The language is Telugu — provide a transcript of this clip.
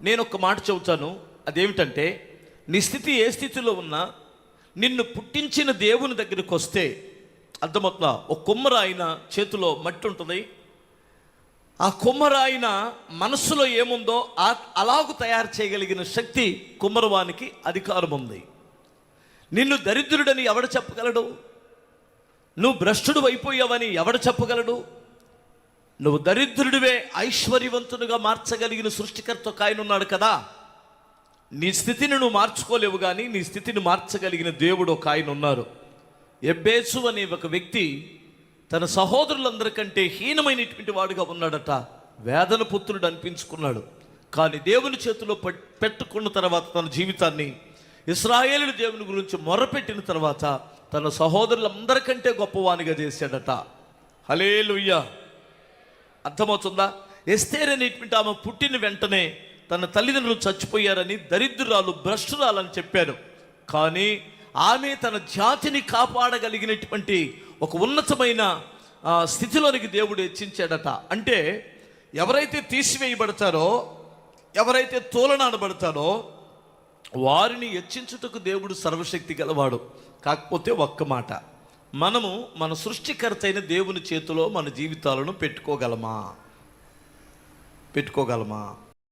నేను ఒక మాట చెబుతాను, అదేమిటంటే నీ స్థితి ఏ స్థితిలో ఉన్నా నిన్ను పుట్టించిన దేవుని దగ్గరికి వస్తే అర్థమవుతుందా? ఒక కుమ్మరాయిన చేతిలో మట్టి ఉంటుంది, ఆ కుమ్మరాయిన మనస్సులో ఏముందో అలాగూ తయారు చేయగలిగిన శక్తి కుమ్మరవానికి అధికారం ఉంది. నిన్ను దరిద్రుడని ఎవడు చెప్పగలడు? నువ్వు భ్రష్టుడు అయిపోయావని ఎవడు చెప్పగలడు? నువ్వు దరిద్రుడివే ఐశ్వర్యవంతునిగా మార్చగలిగిన సృష్టికర్త ఒక ఆయన ఉన్నాడు కదా. నీ స్థితిని నువ్వు మార్చుకోలేవు, కానీ నీ స్థితిని మార్చగలిగిన దేవుడు ఒక ఆయన ఉన్నారు. ఎబ్బేసు అనే ఒక వ్యక్తి తన సహోదరులందరికంటే హీనమైనటువంటి వాడుగా ఉన్నాడట. వేదన పుత్రుడు అనిపించుకున్నాడు. కానీ దేవుని చేతిలో పెట్టుకున్న తర్వాత తన జీవితాన్ని ఇశ్రాయేలు దేవుని గురించి మొర్రపెట్టిన తర్వాత తన సహోదరులందరికంటే గొప్పవానిగా చేశాడట. హల్లెలూయా! అర్థమవుతుందా? ఎస్తేర్ అనేటువంటి ఆమె పుట్టిన వెంటనే తన తల్లిదండ్రులు చచ్చిపోయారని, దరిద్రురాలు, భ్రష్టురాలని చెప్పారు. కానీ ఆమె తన జాతిని కాపాడగలిగినటువంటి ఒక ఉన్నతమైన స్థితిలోనికి దేవుడు హెచ్చించాడట. అంటే ఎవరైతే తీసివేయబడతారో, ఎవరైతే తోలనాడబడతారో వారిని హెచ్చించుటకు దేవుడు సర్వశక్తి గలవాడు. కాకపోతే ఒక్క మాట, మనము మన సృష్టికర్త అయిన దేవుని చేతిలో మన జీవితాలను పెట్టుకోగలమా?